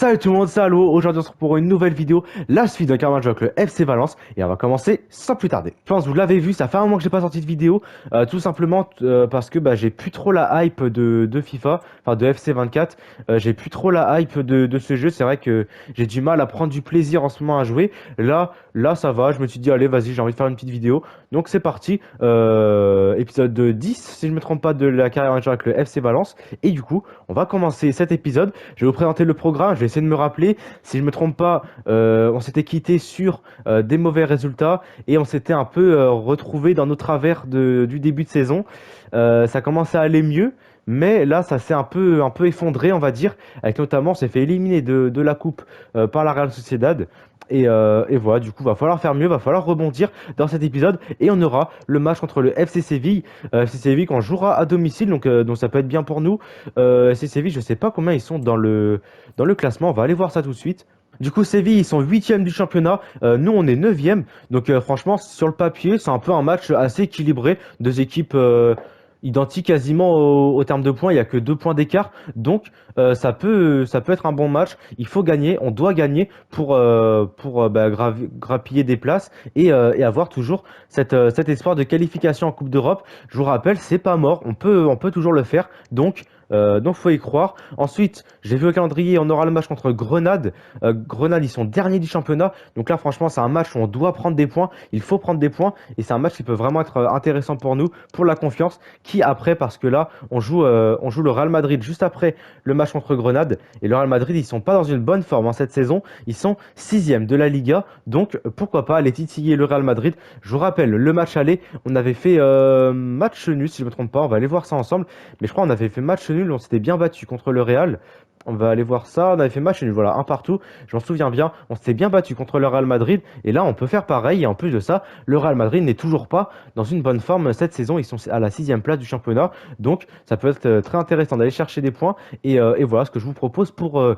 Salut tout le monde, c'est Allo. Aujourd'hui on se retrouve pour une nouvelle vidéo, la suite d'un carrément avec le FC Valence, et on va commencer sans plus tarder. Je pense que vous l'avez vu, ça fait un moment que j'ai pas sorti de vidéo, tout simplement parce que j'ai plus trop la hype de FIFA, enfin de FC 24, j'ai plus trop la hype de ce jeu, c'est vrai que j'ai du mal à prendre du plaisir en ce moment à jouer. Là ça va, je me suis dit allez vas-y j'ai envie de faire une petite vidéo, donc c'est parti, épisode 10 si je me trompe pas de la carrière manager avec le FC Valence, et du coup on va commencer cet épisode. Je vais vous présenter le programme, je vais essayer de me rappeler. Si je me trompe pas, on s'était quitté sur des mauvais résultats et on s'était un peu retrouvé dans nos travers du début de saison. Ça commençait à aller mieux, mais là ça s'est un peu effondré, on va dire, avec notamment on s'est fait éliminer de la coupe par la Real Sociedad. Et voilà, du coup, va falloir faire mieux, va falloir rebondir dans cet épisode. Et on aura le match contre le FC Séville. FC Séville qu'on jouera à domicile, donc ça peut être bien pour nous. FC Séville, je sais pas combien ils sont dans le classement. On va aller voir ça tout de suite. Du coup, Séville, ils sont 8e du championnat. Nous, on est 9e. Donc, franchement, sur le papier, c'est un peu un match assez équilibré. Deux équipes identiques quasiment au terme de points. Il n'y a que 2 points d'écart. Donc, ça peut être un bon match. Il faut gagner. On doit gagner pour grappiller des places et avoir toujours cet espoir de qualification en Coupe d'Europe. Je vous rappelle, c'est pas mort. On peut toujours le faire. Donc faut y croire. Ensuite, j'ai vu au calendrier, on aura le match contre Grenade. Grenade, ils sont derniers du championnat. Donc là, franchement, c'est un match où on doit prendre des points. Il faut prendre des points. Et c'est un match qui peut vraiment être intéressant pour nous, pour la confiance. Qui après, parce que là, on joue le Real Madrid juste après le match contre Grenade. Et le Real Madrid, ils sont pas dans une bonne forme cette saison. Ils sont 6e de la Liga. Donc pourquoi pas aller titiller le Real Madrid. Je vous rappelle, le match aller, on avait fait match nul, si je me trompe pas. On va aller voir ça ensemble. Mais je crois qu'on avait fait match nul, on s'était bien battu contre le Real. On va aller voir ça. On avait fait match nul, voilà, un partout. Je m'en souviens bien. On s'était bien battu contre le Real Madrid. Et là, on peut faire pareil. Et en plus de ça, le Real Madrid n'est toujours pas dans une bonne forme cette saison. Ils sont à la 6e place du championnat. Donc, ça peut être très intéressant d'aller chercher des points. Et voilà ce que je vous propose pour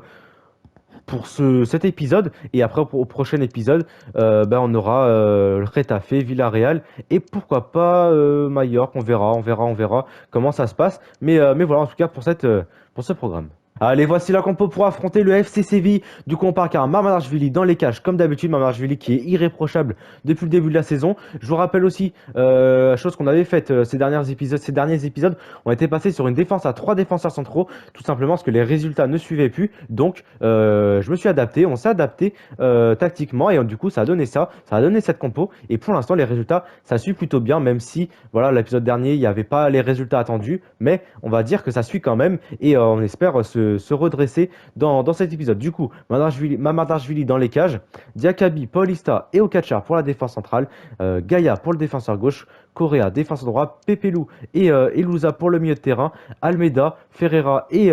cet épisode. Et après, au prochain épisode, on aura le Retafe, Villarreal et pourquoi pas Mallorca. On verra comment ça se passe. Mais voilà, en tout cas, pour ce programme. Allez, voici la compo pour affronter le FC Séville. Du coup, on part car Mamardashvili dans les cages, comme d'habitude. Mamardashvili qui est irréprochable depuis le début de la saison. Je vous rappelle aussi, chose qu'on avait faite ces derniers épisodes, on était passé sur une défense à 3 défenseurs centraux, tout simplement parce que les résultats ne suivaient plus. Donc, je me suis adapté, on s'est adapté tactiquement et du coup, ça a donné ça a donné cette compo. Et pour l'instant, les résultats, ça suit plutôt bien, même si, voilà, l'épisode dernier, il n'y avait pas les résultats attendus, mais on va dire que ça suit quand même et on espère se redresser dans cet épisode. Du coup, Mamardashvili dans les cages, Diakabi, Paulista et Okachar pour la défense centrale, Gaïa pour le défenseur gauche, Correa défenseur droit, Pepelu et Louza pour le milieu de terrain, Almeida, Ferreira et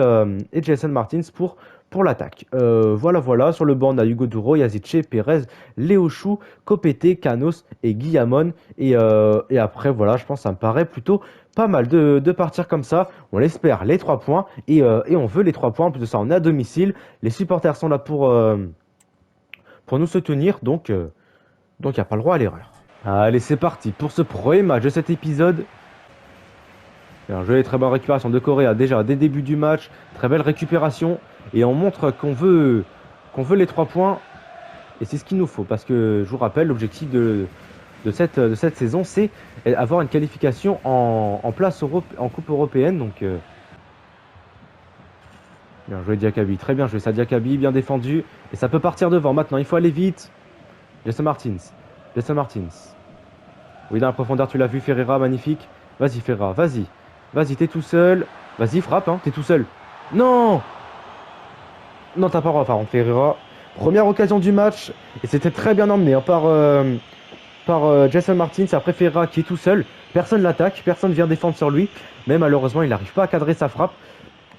Jason Martins pour l'attaque. Voilà, sur le banc, on a Hugo Duro, Yazice, Perez, Léo Chou, Copete, Canos et Guillamon. Et après, voilà, je pense que ça me paraît plutôt pas mal de partir comme ça. On l'espère, les 3 points. Et on veut les 3 points. En plus de ça, on est à domicile. Les supporters sont là pour nous soutenir. Donc, il n'y a pas le droit à l'erreur. Allez, c'est parti pour ce premier match de cet épisode. Bien joué, très bonne récupération de Correa déjà dès le début du match. Très belle récupération. Et on montre qu'on veut les 3 points. Et c'est ce qu'il nous faut. Parce que je vous rappelle, l'objectif de cette saison, c'est avoir une qualification en Coupe européenne. Donc, bien joué Diakabi. Très bien joué ça, Diakabi. Bien défendu. Et ça peut partir devant maintenant. Il faut aller vite. Jason Martins. Oui, dans la profondeur, tu l'as vu. Ferreira, magnifique. Vas-y, Ferreira. Vas-y, t'es tout seul. Vas-y, frappe, hein. T'es tout seul. Non! Non, t'as pas le droit, par contre, Ferreira. Première occasion du match. Et c'était très bien emmené hein, par Jason Martins. Après Ferreira qui est tout seul. Personne l'attaque. Personne vient défendre sur lui. Mais malheureusement, il n'arrive pas à cadrer sa frappe.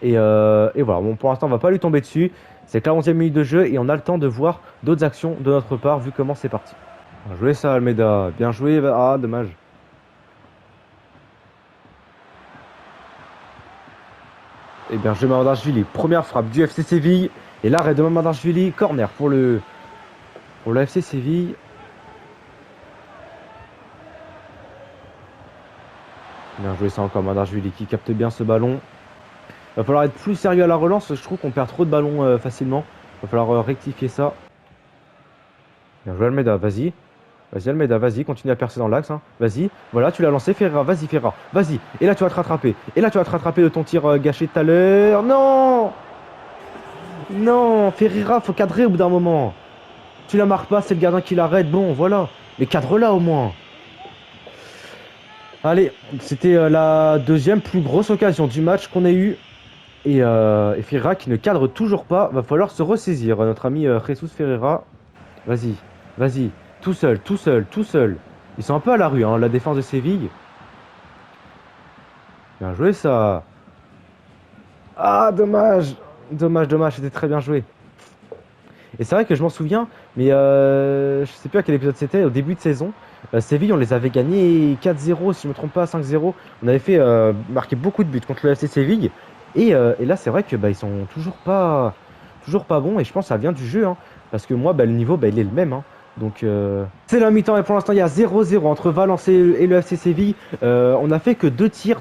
Et voilà. Bon, pour l'instant, on va pas lui tomber dessus. C'est que la 11e minute de jeu. Et on a le temps de voir d'autres actions de notre part, vu comment c'est parti. Bien joué ça, Almeida. Bien joué. Ah, dommage. Et bien joué Mamardashvili. Première frappe du FC Séville. Et l'arrêt de Mamardashvili. Corner pour le FC Séville. Bien joué ça encore, Mamardashvili qui capte bien ce ballon. Il va falloir être plus sérieux à la relance. Je trouve qu'on perd trop de ballons facilement. Va falloir rectifier ça. Bien joué Almeida, vas-y. Vas-y Almeida, vas-y, continue à percer dans l'axe. Hein. Vas-y, voilà, tu l'as lancé, Ferreira, vas-y Ferreira, vas-y. Et là tu vas te rattraper. Et là tu vas te rattraper de ton tir gâché tout à l'heure. Non! Non, Ferreira, faut cadrer au bout d'un moment. Tu la marques pas, c'est le gardien qui l'arrête. Bon, voilà. Mais cadre là au moins. Allez, c'était la deuxième plus grosse occasion du match qu'on ait eu. Et Ferreira qui ne cadre toujours pas. Va falloir se ressaisir. Notre ami Jesus Ferreira. Vas-y, vas-y. Tout seul, tout seul, tout seul. Ils sont un peu à la rue, hein, la défense de Séville. Bien joué ça. Ah, dommage. Dommage, dommage, c'était très bien joué. Et c'est vrai que je m'en souviens, mais je sais plus à quel épisode c'était, au début de saison. Séville, on les avait gagnés 4-0, si je me trompe pas, 5-0. On avait fait marquer beaucoup de buts contre le FC Séville. Et là, c'est vrai que bah, ils sont toujours pas bons. Et je pense que ça vient du jeu, hein, parce que moi, bah, le niveau, bah, il est le même. Hein. Donc, c'est la mi-temps. Et pour l'instant, il y a 0-0 entre Valence et le FC Séville. On a fait que deux tirs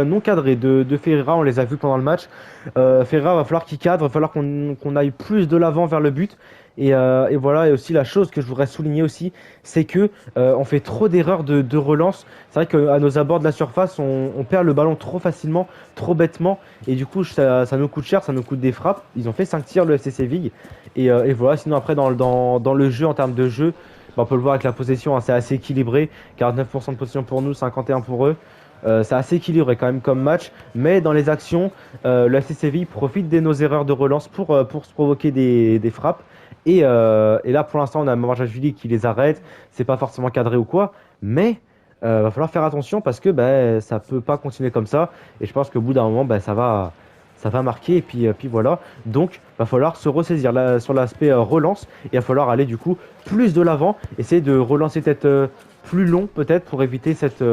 non cadrés de Ferreira. On les a vus pendant le match. Ferreira, va falloir qu'il cadre, va falloir qu'on aille plus de l'avant vers le but. Et voilà, et aussi la chose que je voudrais souligner aussi, c'est que on fait trop d'erreurs de relance. C'est vrai qu'à nos abords de la surface, on perd le ballon trop facilement, trop bêtement, et du coup ça nous coûte cher, ça nous coûte des frappes. Ils ont fait 5 tirs le FC Séville, et voilà. Sinon après dans le jeu, en termes de jeu, bah, on peut le voir avec la possession, hein, c'est assez équilibré, 49% de possession pour nous, 51% pour eux. C'est assez équilibré quand même comme match, mais dans les actions, le FC Séville profite de nos erreurs de relance pour se provoquer des frappes. Et là, pour l'instant, on a Mamardashvili qui les arrête. C'est pas forcément cadré ou quoi, mais va falloir faire attention parce que bah, ça peut pas continuer comme ça. Et je pense qu'au bout d'un moment, bah, ça va marquer. Et puis voilà. Donc, va falloir se ressaisir là, sur l'aspect relance. Et il va falloir aller du coup plus de l'avant, essayer de relancer peut-être plus long peut-être pour éviter cette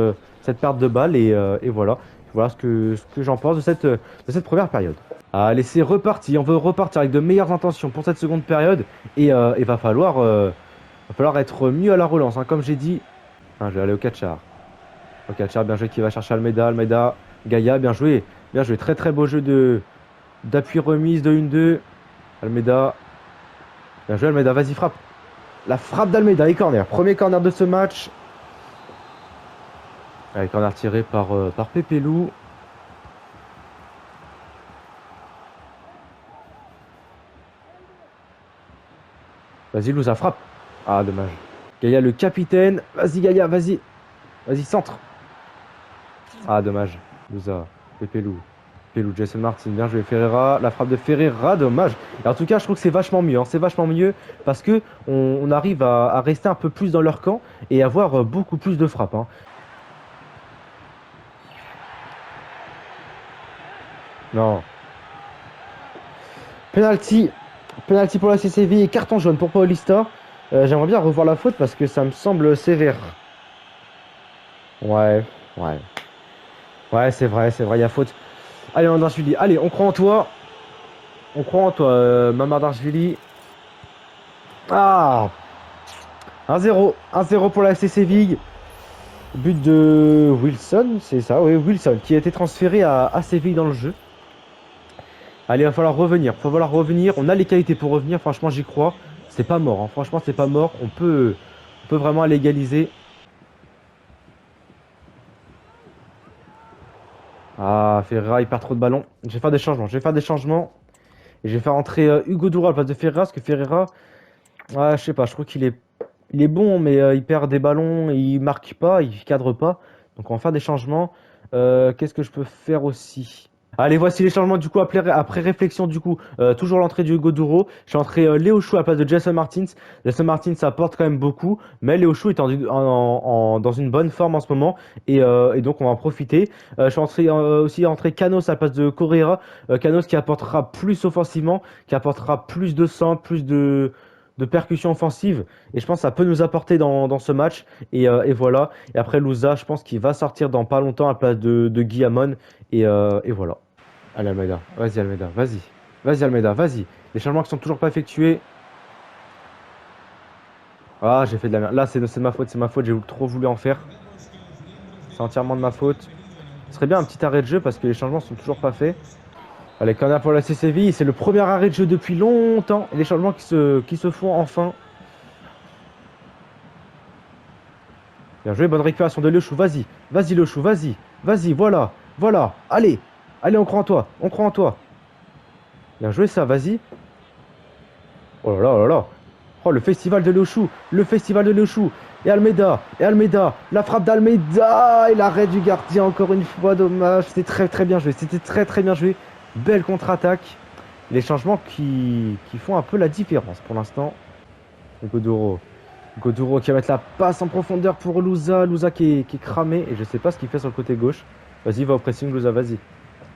perte de balle. Et voilà. Voilà ce que j'en pense de cette première période. Allez, c'est reparti. On veut repartir avec de meilleures intentions pour cette seconde période. Et va falloir être mieux à la relance. Hein. Comme j'ai dit, hein, je vais aller au Kachar. Au Kachar, bien joué qui va chercher Almeida. Almeida, Gaïa, bien joué. Bien joué. Très très beau jeu d'appui remise de 1-2. Almeida. Bien joué Almeida, vas-y frappe. La frappe d'Almeida et corner. Premier corner de ce match. Allez, corner tiré par Pépé Lou. Vas-y, Louza, frappe. Ah, dommage. Gaïa, le capitaine. Vas-y, Gaïa, vas-y. Vas-y, centre. Ah, dommage. Louza, Pépé Lou, Jason Martin, bien joué. Ferreira, la frappe de Ferreira, dommage. Et en tout cas, je trouve que c'est vachement mieux. Hein. C'est vachement mieux parce que on arrive à rester un peu plus dans leur camp et avoir beaucoup plus de frappes. Hein. Non. Penalty. Penalty pour la CCV et carton jaune pour Paulista. J'aimerais bien revoir la faute parce que ça me semble sévère. Ouais, ouais. Ouais, c'est vrai, il y a faute. Allez, Mamardashvili, allez, on croit en toi. On croit en toi, Mamardashvili. Ah 1-0. 1-0 pour la FC Séville. But de Wilson, c'est ça, oui, Wilson, qui a été transféré à Séville dans le jeu. Allez, il va falloir revenir. Il va falloir revenir. On a les qualités pour revenir. Franchement, j'y crois. C'est pas mort. Hein. Franchement, c'est pas mort. On peut vraiment aller égaliser. Ah, Ferreira, il perd trop de ballons. Je vais faire des changements. Et je vais faire entrer Hugo Doura à la place de Ferreira. Parce que Ferreira, ouais, je sais pas. Je trouve qu'il est bon, mais il perd des ballons. Il marque pas. Il cadre pas. Donc, on va faire des changements. Qu'est-ce que je peux faire aussi? Allez, voici les changements du coup après réflexion du coup. Toujours l'entrée du Hugo Douro. Je suis entré Léo Chou à la place de Jason Martins. Jason Martins ça apporte quand même beaucoup, mais Léo Chou est dans une bonne forme en ce moment et donc on va en profiter. Je suis aussi entré Canos à la place de Correa. Canos qui apportera plus offensivement, qui apportera plus de sang, plus de percussion offensive et je pense que ça peut nous apporter dans ce match et voilà. Et après Louza, je pense qu'il va sortir dans pas longtemps à la place de Guillamon et voilà. Allez Almeida, vas-y Almeida, vas-y. Vas-y Almeida, vas-y. Les changements qui sont toujours pas effectués. Ah, j'ai fait de la merde. Là, c'est de ma faute, c'est ma faute. J'ai trop voulu en faire. C'est entièrement de ma faute. Ce serait bien un petit arrêt de jeu parce que les changements sont toujours pas faits. Allez, corner pour la FC Séville, c'est le premier arrêt de jeu depuis longtemps. Et les changements qui se font enfin. Bien joué, bonne récupération de Le Chou, vas-y. Vas-y Le Chou, vas-y. Vas-y, voilà. Voilà. Allez. Allez, on croit en toi. On croit en toi. Bien joué ça, vas-y. Oh là là, oh là là. Oh, le festival de Le Chou. Le festival de Le Chou. Et Almeida. Et Almeida. La frappe d'Almeida. Et l'arrêt du gardien, encore une fois, dommage. C'était très très bien joué. C'était très très bien joué. Belle contre-attaque. Les changements qui font un peu la différence pour l'instant. Godoro. Godoro qui va mettre la passe en profondeur pour Louza. Louza qui est cramé. Et je sais pas ce qu'il fait sur le côté gauche. Vas-y, va au pressing, Louza, vas-y.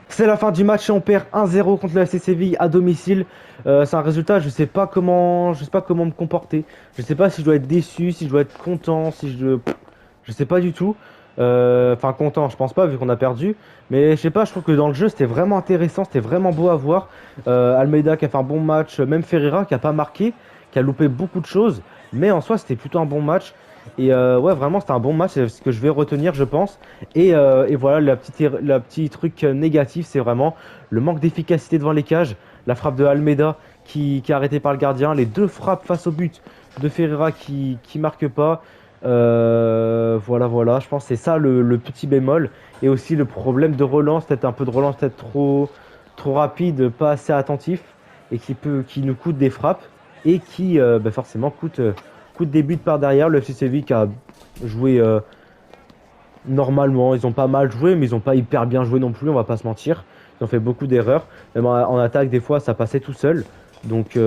C'est la fin du match et on perd 1-0 contre le FC Séville à domicile. C'est un résultat, je sais pas comment me comporter. Je sais pas si je dois être déçu, si je dois être content, je sais pas du tout. Enfin content, je pense pas vu qu'on a perdu. Mais je sais pas, je trouve que dans le jeu c'était vraiment intéressant, c'était vraiment beau à voir. Almeida qui a fait un bon match, même Ferreira qui a pas marqué, qui a loupé beaucoup de choses. Mais en soi c'était plutôt un bon match. Et ouais, vraiment, c'était un bon match, c'est ce que je vais retenir, je pense. Et voilà, la petit truc négatif, c'est vraiment le manque d'efficacité devant les cages. La frappe de Almeida qui est arrêtée par le gardien. Les deux frappes face au but de Ferreira qui marque pas. Voilà, voilà, je pense que c'est ça le petit bémol. Et aussi le problème de relance, peut-être un peu de relance, peut-être trop rapide, pas assez attentif. Et qui nous coûte des frappes. Et qui forcément coûte des buts par derrière. Le FC Séville qui a joué normalement. Ils ont pas mal joué, mais ils ont pas hyper bien joué non plus, on va pas se mentir. Ils ont fait beaucoup d'erreurs. Même en attaque, des fois, ça passait tout seul. Donc,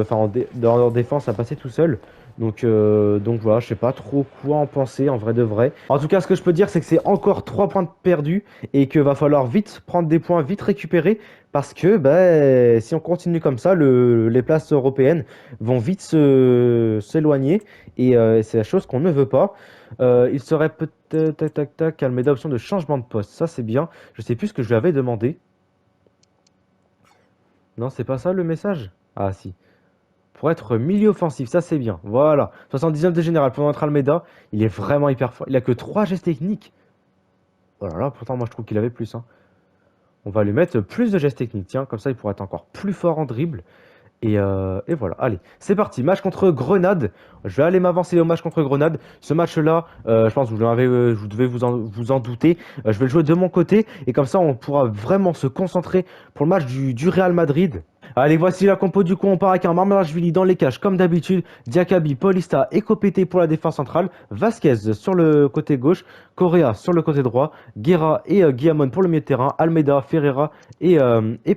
dans leur défense, ça passait tout seul. Donc voilà, je sais pas trop quoi en penser en vrai de vrai. En tout cas, ce que je peux dire, c'est que c'est encore 3 points perdus et qu'il va falloir vite prendre des points, vite récupérer. Parce que si on continue comme ça, les places européennes vont vite s'éloigner. Et c'est la chose qu'on ne veut pas. Il serait peut-être, tac tac tac, Almeida, option de changement de poste. Ça, c'est bien. Je sais plus ce que je lui avais demandé. Non, c'est pas ça le message? Ah, si. Pour être milieu offensif, ça c'est bien. Voilà. 79 de général pour notre Almeida. Il est vraiment hyper fort. Il a que 3 gestes techniques. Oh là là, pourtant, moi je trouve qu'il avait plus, hein. On va lui mettre plus de gestes techniques. Tiens, comme ça, il pourra être encore plus fort en dribble. Et voilà, allez, c'est parti, match contre Grenade. Je vais aller m'avancer au match contre Grenade. Ce match-là, je pense que vous devez vous en douter. Je vais le jouer de mon côté et comme ça, on pourra vraiment se concentrer pour le match du Real Madrid. Allez, voici la compo du coup. On part avec un Marmelashvili dans les cages comme d'habitude. Diakabi, Paulista et Kopete pour la défense centrale. Vasquez sur le côté gauche. Correa sur le côté droit. Guerra et Guillamon pour le milieu de terrain. Almeida, Ferreira et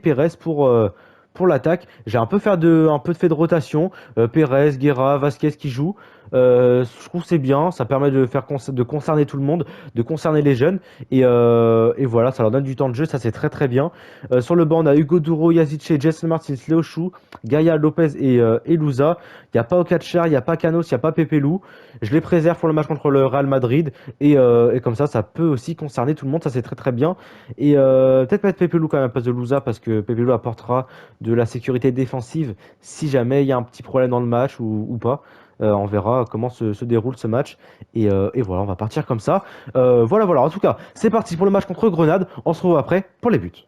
Pérez pour l'attaque. J'ai un peu fait de rotation. Pérez, Guerra, Vasquez qui jouent. Je trouve que c'est bien. Ça permet de concerner tout le monde, de concerner les jeunes. Et voilà, ça leur donne du temps de jeu. Ça, c'est très très bien. Sur le banc, on a Hugo Duro, Yazice, Jason Martins, Léo Chou, Gaia Lopez et Louza. Il n'y a pas Okachar, il n'y a pas Canos, il n'y a pas Pepelu. Je les préserve pour le match contre le Real Madrid. Et comme ça peut aussi concerner tout le monde. Ça, c'est très très bien. Et peut-être mettre Pepelu quand même à la place de Louza parce que Pepelu apportera de la sécurité défensive si jamais il y a un petit problème dans le match ou pas. On verra comment se déroule ce match. Et voilà, on va partir comme ça. Voilà. En tout cas, c'est parti pour le match contre Grenade. On se retrouve après pour les buts.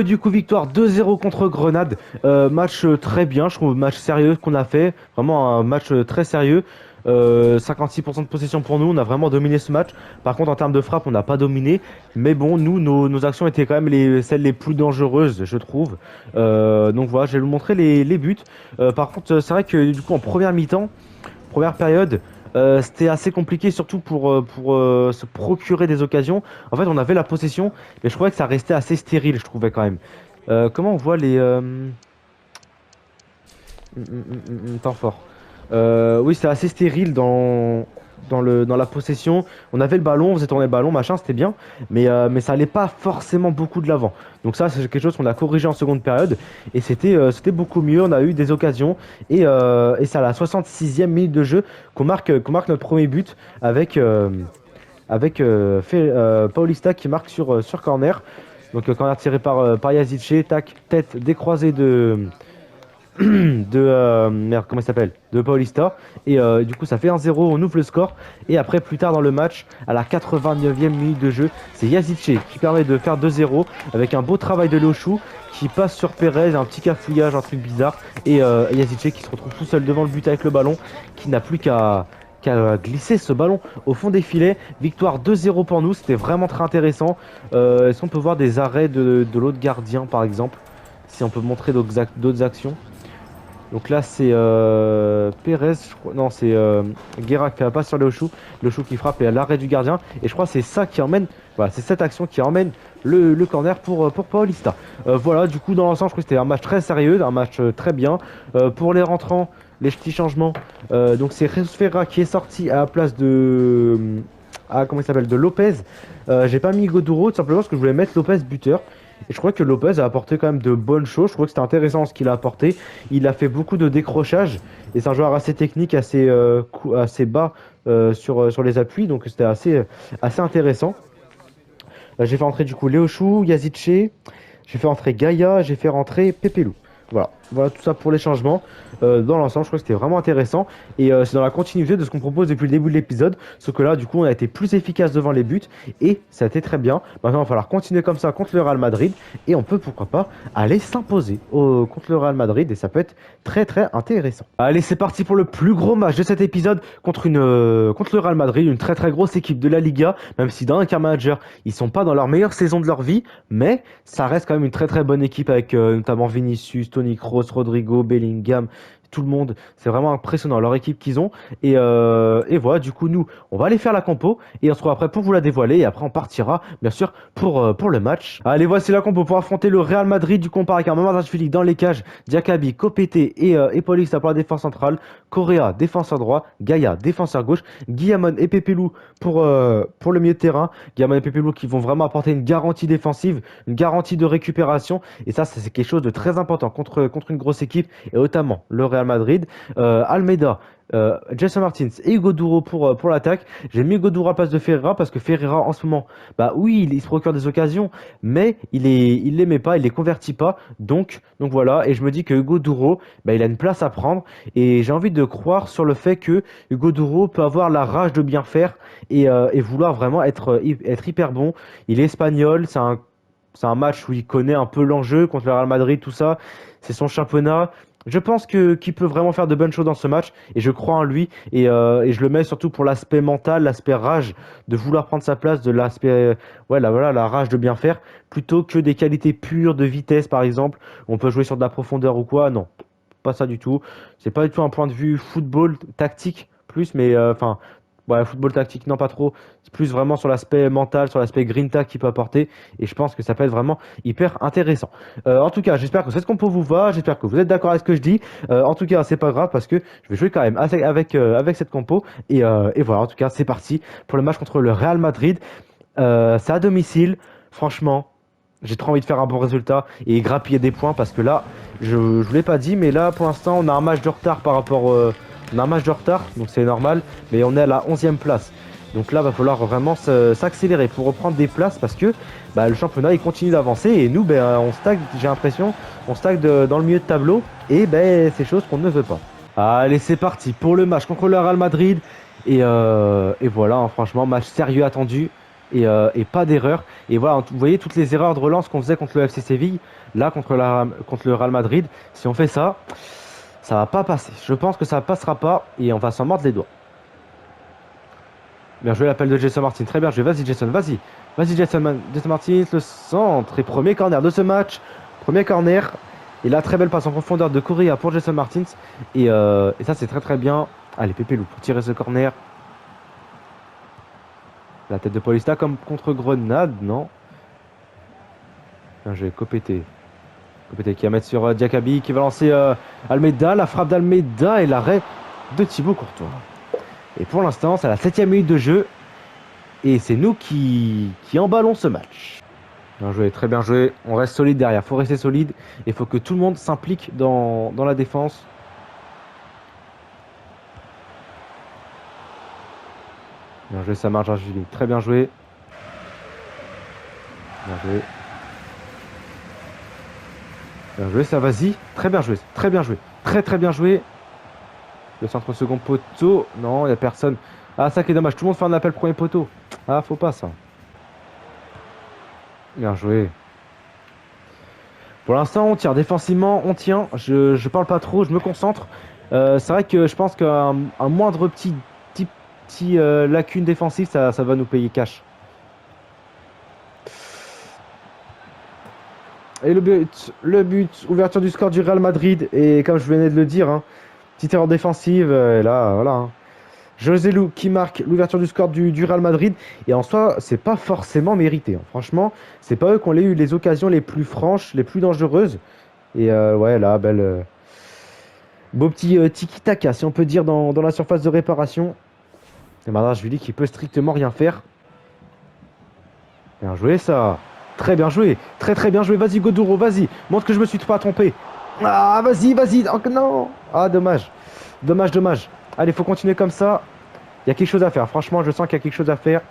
Du coup, victoire 2-0 contre Grenade. Match très bien, je trouve, match sérieux qu'on a fait. Vraiment un match très sérieux. 56% de possession pour nous, on a vraiment dominé ce match. Par contre, en termes de frappe, on n'a pas dominé. Mais bon, nous, nos actions étaient quand même celles les plus dangereuses, je trouve. Donc voilà, je vais vous montrer les buts. Par contre, c'est vrai que du coup, en première mi-temps, première période, c'était assez compliqué, surtout pour se procurer des occasions. En fait, on avait la possession, mais je trouvais que ça restait assez stérile, je trouvais quand même. Comment on voit les... Temps fort. Oui, c'était assez stérile dans la possession. On avait le ballon, on faisait tourner le ballon, machin, c'était bien. Mais ça allait pas forcément beaucoup de l'avant. Donc ça, c'est quelque chose qu'on a corrigé en seconde période. Et c'était beaucoup mieux. On a eu des occasions. Et c'est à la 66e minute de jeu qu'on marque notre premier but avec Paulista qui marque sur corner. Donc corner tiré par Yazice. Tac, tête décroisée merde, comment il s'appelle? De Paulista. Et du coup, ça fait 1-0, on ouvre le score. Et après, plus tard dans le match, à la 89e minute de jeu, c'est Yazice qui permet de faire 2-0 avec un beau travail de Lochou qui passe sur Perez, un petit cafouillage, un truc bizarre. Et Yazice qui se retrouve tout seul devant le but avec le ballon, qui n'a plus qu'à glisser ce ballon au fond des filets. Victoire 2-0 pour nous, c'était vraiment très intéressant. Est-ce qu'on peut voir des arrêts de l'autre gardien par exemple? Si on peut montrer d'autres actions. Donc là c'est Pérez, je crois. Non, c'est Guerra qui fait la passe sur le chou qui frappe et à l'arrêt du gardien. Et je crois que c'est ça qui emmène, voilà, c'est cette action qui emmène le corner pour Paulista. Voilà, du coup dans l'ensemble je trouve que c'était un match très sérieux, un match très bien. Pour les rentrants, les petits changements, donc c'est Jesus Ferra qui est sorti à la place de... comment il s'appelle, de Lopez. J'ai pas mis Goduro tout simplement parce que je voulais mettre Lopez buteur. Et je crois que Lopez a apporté quand même de bonnes choses. Je crois que c'était intéressant ce qu'il a apporté. Il a fait beaucoup de décrochages. Et c'est un joueur assez technique, assez bas sur les appuis. Donc c'était assez intéressant. J'ai fait entrer du coup Léo Chou, Yazice. J'ai fait entrer Gaïa. J'ai fait rentrer Pépélou. Voilà tout ça pour les changements. Dans l'ensemble, je crois que c'était vraiment intéressant. Et c'est dans la continuité de ce qu'on propose depuis le début de l'épisode. Sauf que là, du coup, on a été plus efficace devant les buts. Et ça a été très bien. Maintenant, il va falloir continuer comme ça contre le Real Madrid. Et on peut, pourquoi pas, aller s'imposer contre le Real Madrid. Et ça peut être très très intéressant. Allez, c'est parti pour le plus gros match de cet épisode contre le Real Madrid. Une très très grosse équipe de la Liga. Même si dans un car manager, ils sont pas dans leur meilleure saison de leur vie. Mais ça reste quand même une très très bonne équipe avec notamment Vinicius, Toni Kroos, Rodrigo, Bellingham, tout le monde. C'est vraiment impressionnant leur équipe qu'ils ont. Et voilà, du coup, nous, on va aller faire la compo et on se retrouve après pour vous la dévoiler. Et après, on partira, bien sûr, pour le match. Allez, voici la compo pour affronter le Real Madrid. Du coup, on part avec un Mamardashvili dans les cages, Diakabi, Kopete et Paulista pour la défense centrale, Correa, défenseur droit, Gaïa, défenseur gauche, Guillamon et Pepelu pour le milieu de terrain. Guillamon et Pepelu qui vont vraiment apporter une garantie défensive, une garantie de récupération. Et ça, c'est quelque chose de très important contre une grosse équipe, et notamment le Real Madrid. Almeida, Jason Martins et Hugo Duro pour l'attaque. J'ai mis Hugo Duro à la place de Ferreira parce que Ferreira en ce moment, bah oui, il se procure des occasions, mais il les met pas, il les convertit pas. Donc voilà, et je me dis que Hugo Duro, bah, il a une place à prendre et j'ai envie de croire sur le fait que Hugo Duro peut avoir la rage de bien faire et vouloir vraiment être hyper bon. Il est espagnol, c'est un match où il connaît un peu l'enjeu contre le Real Madrid, tout ça. C'est son championnat. Je pense qu'il peut vraiment faire de bonnes choses dans ce match et je crois en lui et je le mets surtout pour l'aspect mental, l'aspect rage de vouloir prendre sa place, de l'aspect ouais voilà la rage de bien faire plutôt que des qualités pures de vitesse par exemple. On peut jouer sur de la profondeur ou quoi, non, pas ça du tout. C'est pas du tout un point de vue football tactique plus, mais enfin ouais, football tactique non pas trop. C'est plus vraiment sur l'aspect mental, sur l'aspect grinta qu'il peut apporter et je pense que ça peut être vraiment hyper intéressant. En tout cas, j'espère que cette compo vous va, j'espère que vous êtes d'accord avec ce que je dis. En tout cas, c'est pas grave parce que je vais jouer quand même avec cette compo et voilà. En tout cas, c'est parti pour le match contre le Real Madrid. C'est à domicile. Franchement, j'ai trop envie de faire un bon résultat et grappiller des points parce que là, je vous l'ai pas dit, mais là pour l'instant, on a un match de retard par rapport. On a un match de retard, donc c'est normal, mais on est à la 11e place. Donc là, va falloir vraiment s'accélérer pour reprendre des places parce que bah, le championnat il continue d'avancer et nous, ben, on stagne, j'ai l'impression, on stagne dans le milieu de tableau et ben, c'est chose qu'on ne veut pas. Allez, c'est parti pour le match contre le Real Madrid et voilà, hein, franchement, match sérieux attendu et pas d'erreur. Et voilà, vous voyez toutes les erreurs de relance qu'on faisait contre le FC Séville, là contre le Real Madrid, si on fait ça. Ça va pas passer. Je pense que ça passera pas et on va s'en mordre les doigts. Bien joué l'appel de Jason Martin. Très bien joué. Vas-y Jason, vas-y. Vas-y Jason Martin, le centre. Et premier corner de ce match. Premier corner. Et là, très belle passe en profondeur de Correa pour Jason Martins. Et ça, c'est très très bien. Allez, Pépélou pour tirer ce corner. La tête de Paulista comme contre Grenade, non. Bien joué, Copete. Copete qui va mettre sur Diakabi, qui va lancer Almeida. La frappe d'Almeida et l'arrêt de Thibaut Courtois. Et pour l'instant, c'est à la 7e minute de jeu. Et c'est nous qui emballons ce match. Bien joué, très bien joué. On reste solide derrière. Il faut rester solide. Il faut que tout le monde s'implique dans la défense. Bien joué, ça marche, Julie. Très bien joué. Bien joué. Bien joué, ça, vas-y. Très bien joué, très bien joué. Très très bien joué. Le centre second poteau. Non, il n'y a personne. Ah, ça qui est dommage. Tout le monde fait un appel premier poteau. Ah, faut pas ça. Bien joué. Pour l'instant, on tire défensivement, on tient. Je parle pas trop, je me concentre. C'est vrai que je pense qu'un moindre petit lacune défensive, ça va nous payer cash. Et le but, ouverture du score du Real Madrid. Et comme je venais de le dire, hein, petite erreur défensive. Et là, voilà. Hein. José Lu qui marque l'ouverture du score du Real Madrid. Et en soi, c'est pas forcément mérité. Hein. Franchement, c'est pas eux qui ont eu les occasions les plus franches, les plus dangereuses. Et ouais, là, belle, beau petit tiki-taka, si on peut dire, dans la surface de réparation. Et maintenant, je lui dis qu'il peut strictement rien faire. Bien joué, ça. Très bien joué. Très très bien joué. Vas-y, Goduro, vas-y. Montre que je me suis pas trompé. Ah, vas-y, vas-y. Oh, non. Ah, dommage. Dommage, dommage. Allez, faut continuer comme ça. Il y a quelque chose à faire. Franchement, je sens qu'il y a quelque chose à faire.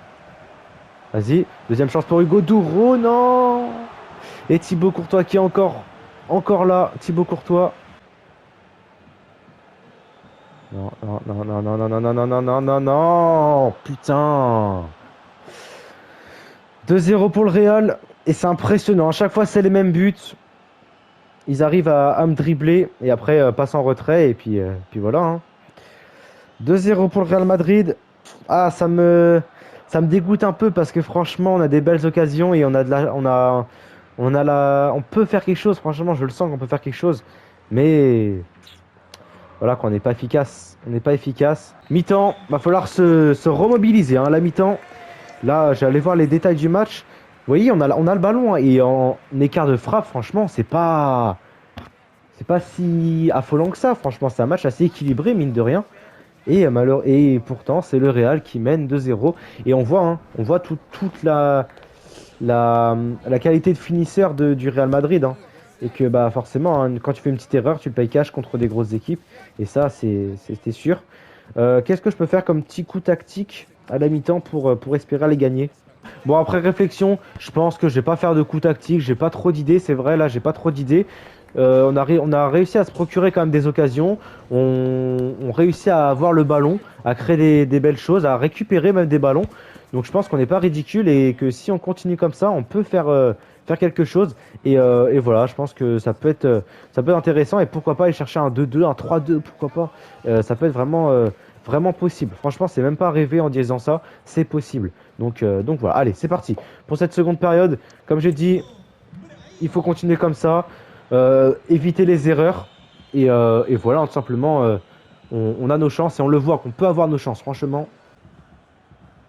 Vas-y. Deuxième chance pour Hugo Douro. Non. Et Thibaut Courtois qui est encore là. Thibaut Courtois. Non, non, non, non, non, non, non, non, non, non, non, non, non. Putain. 2-0 pour le Real. Et c'est impressionnant. À chaque fois, c'est les mêmes buts. Ils arrivent à me dribbler. Et après, passe en retrait. Et puis voilà. Hein. 2-0 pour le Real Madrid. Ah, ça me dégoûte un peu parce que franchement, on a des belles occasions et on peut faire quelque chose. Franchement, je le sens qu'on peut faire quelque chose. Mais voilà, qu'on n'est pas efficace. On n'est pas efficace. Mi-temps, va falloir se remobiliser. Hein, la mi-temps. Là, j'allais voir les détails du match. Vous voyez, on a le ballon hein, et en écart de frappe, franchement, c'est pas si affolant que ça. Franchement, c'est un match assez équilibré, mine de rien. Et pourtant, c'est le Real qui mène 2-0. Et on voit toute la qualité de finisseur du Real Madrid. Hein. Et que bah, forcément, hein, quand tu fais une petite erreur, tu le payes cash contre des grosses équipes. Et ça, c'était sûr. Qu'est-ce que je peux faire comme petit coup tactique à la mi-temps pour espérer aller gagner? Bon, après réflexion, je pense que je vais pas faire de coup tactique. J'ai pas trop d'idées, c'est vrai, là, j'ai pas trop d'idées. On a réussi à se procurer quand même des occasions. On réussit à avoir le ballon, à créer des belles choses, à récupérer même des ballons. Donc je pense qu'on n'est pas ridicule et que si on continue comme ça, on peut faire quelque chose. Et voilà, je pense que ça peut être intéressant et pourquoi pas aller chercher un 2-2, un 3-2, pourquoi pas. Ça peut être vraiment possible. Franchement, c'est même pas rêver en disant ça, c'est possible. Donc voilà, allez, c'est parti. Pour cette seconde période, comme j'ai dit, il faut continuer comme ça. Éviter les erreurs et voilà tout simplement on a nos chances et on le voit qu'on peut avoir nos chances franchement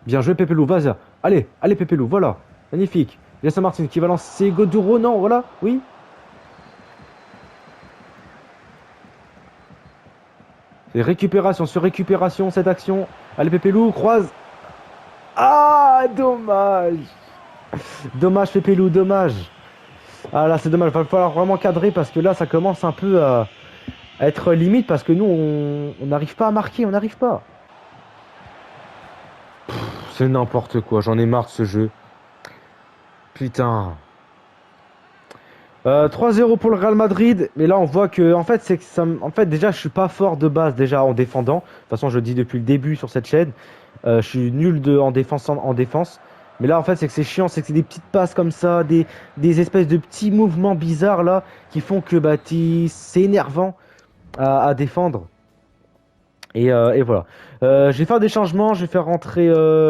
bien joué Pépélou vas-y allez Pépélou voilà magnifique Saint Martin qui va lancer Goduro non voilà oui c'est récupération sur récupération cette action allez Pépélou croise ah dommage dommage Pépélou dommage ah là c'est dommage il va falloir vraiment cadrer parce que là ça commence un peu à être limite parce que nous on n'arrive pas à marquer, on n'arrive pas. C'est n'importe quoi, j'en ai marre de ce jeu. Putain. 3-0 pour le Real Madrid, mais là on voit que en fait c'est que en fait déjà je suis pas fort de base déjà en défendant. De toute façon je le dis depuis le début sur cette chaîne, je suis nul en défense. Mais là en fait c'est que c'est chiant, c'est que c'est des petites passes comme ça, des espèces de petits mouvements bizarres là qui font que bah c'est énervant à défendre. Et voilà. Je vais faire des changements. Je vais faire rentrer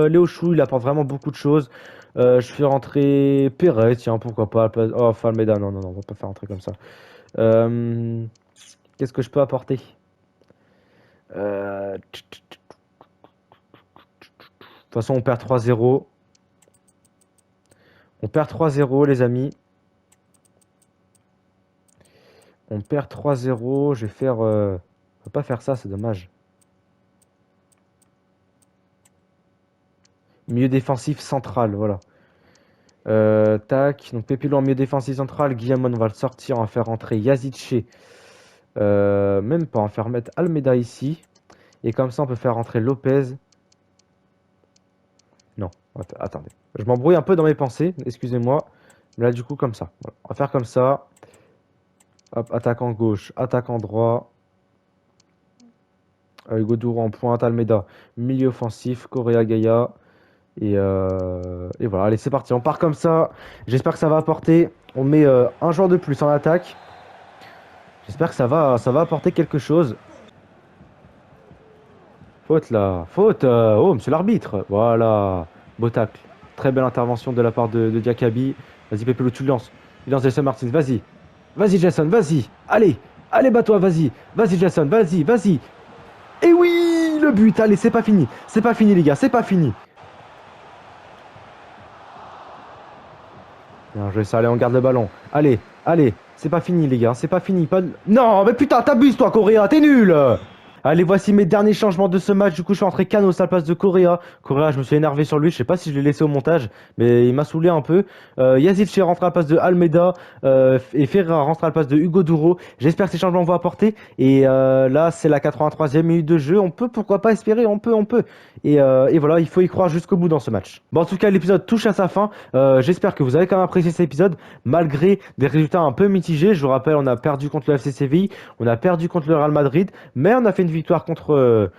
Léo Chou. Il apporte vraiment beaucoup de choses. Je fais rentrer Perez. Tiens, pourquoi pas. Oh, Falmeda. Non, non, non. On va pas faire rentrer comme ça. Euh, Qu'est-ce que je peux apporter De toute façon, on perd 3-0. On perd 3-0, les amis. On perd 3-0. Je vais faire. On va pas faire ça, c'est dommage. Milieu défensif central, voilà. Tac, donc Pépélou en milieu défensif central, Guillamon on va le sortir, on va faire rentrer Yazice, même pas, on va faire mettre Almeida ici, et comme ça on peut faire rentrer Lopez. Non, attendez, je m'embrouille un peu dans mes pensées, excusez-moi, mais là du coup comme ça, voilà. On va faire comme ça, Hop, attaquant gauche, attaquant droit. Hugo Douro en pointe, Almeida, milieu offensif, Correa Gaia. Et voilà, allez, c'est parti. On part comme ça. J'espère que ça va apporter. On met un joueur de plus en attaque. J'espère que ça va apporter quelque chose. Faute là. Faute. Oh, monsieur l'arbitre. Voilà. Beau tacle. Très belle intervention de la part de Diakabi. Vas-y, Pepelo, tu le lances. Il lance Jason Martins. Vas-y. Vas-y, Jason. Vas-y. Allez. Allez, bats-toi. Vas-y. Vas-y, Jason. Vas-y. Vas-y. Et oui, le but. Allez, c'est pas fini. C'est pas fini, les gars. C'est pas fini. Bien joué, ça. Allez, on garde le ballon. Allez. Allez. C'est pas fini, les gars. C'est pas fini. Pas... Non, mais putain, t'abuses, toi, Correa. T'es nul. Allez, voici mes derniers changements de ce match. Du coup, je suis entré Cano à la place de Correa. Correa, je me suis énervé sur lui. Je sais pas si je l'ai laissé au montage, mais il m'a saoulé un peu. Yazid est rentré à la place de Almeida. Et Ferreira rentre à la place de Hugo Douro. J'espère que ces changements vont apporter. Et là, c'est la 83e minute de jeu. On peut, pourquoi pas espérer. On peut, on peut. Et voilà, il faut y croire jusqu'au bout dans ce match. Bon, en tout cas, l'épisode touche à sa fin. J'espère que vous avez quand même apprécié cet épisode, malgré des résultats un peu mitigés. Je vous rappelle, on a perdu contre le FC Séville, on a perdu contre le Real Madrid, mais on a fait une victoire contre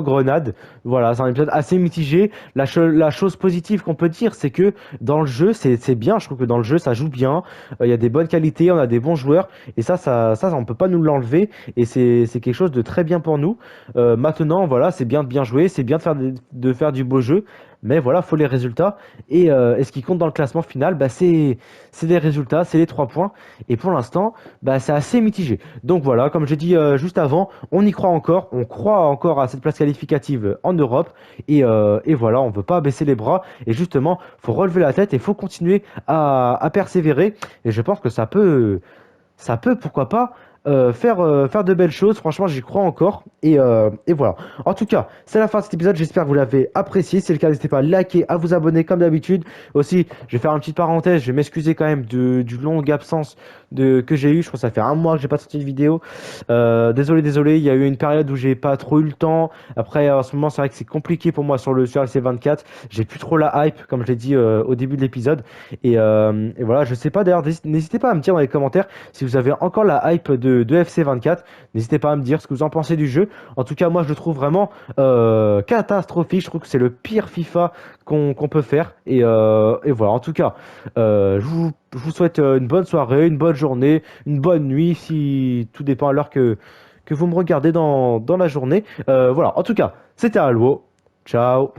Grenade. Voilà, c'est un épisode assez mitigé. La chose positive qu'on peut dire, c'est que dans le jeu, c'est bien. Je trouve que dans le jeu, ça joue bien. Il y a des bonnes qualités, on a des bons joueurs. Et ça on peut pas nous l'enlever. Et c'est quelque chose de très bien pour nous. Maintenant, voilà, c'est bien de bien jouer, c'est bien de faire du beau jeu. Mais voilà, faut les résultats. Et ce qui compte dans le classement final, bah, c'est les résultats, c'est les 3 points. Et pour l'instant, bah, c'est assez mitigé. Donc voilà, comme j'ai dit juste avant, on y croit encore. On croit encore à cette place qualificative en Europe. Et voilà, on ne veut pas baisser les bras. Et justement, faut relever la tête et faut continuer à persévérer. Et je pense que ça peut, pourquoi pas, faire de belles choses. Franchement, j'y crois encore. Et voilà. En tout cas, c'est la fin de cet épisode. J'espère que vous l'avez apprécié. Si c'est le cas, n'hésitez pas à liker, à vous abonner comme d'habitude. Aussi, je vais faire une petite parenthèse. Je vais m'excuser quand même du longue absence que j'ai eu. Je crois que ça fait un mois que j'ai pas sorti de vidéo. Désolé. Il y a eu une période où j'ai pas trop eu le temps. Après, en ce moment, c'est vrai que c'est compliqué pour moi sur le LC24. J'ai plus trop la hype, comme je l'ai dit au début de l'épisode. Et voilà, je sais pas d'ailleurs. N'hésitez pas à me dire dans les commentaires si vous avez encore la hype de FC24. N'hésitez pas à me dire ce que vous en pensez du jeu. En tout cas, moi, je le trouve vraiment catastrophique. Je trouve que c'est le pire FIFA qu'on peut faire. Et voilà, en tout cas, je vous souhaite une bonne soirée, une bonne journée, une bonne nuit, si tout dépend à l'heure que vous me regardez dans la journée. Voilà, en tout cas, c'était Alwo. Ciao.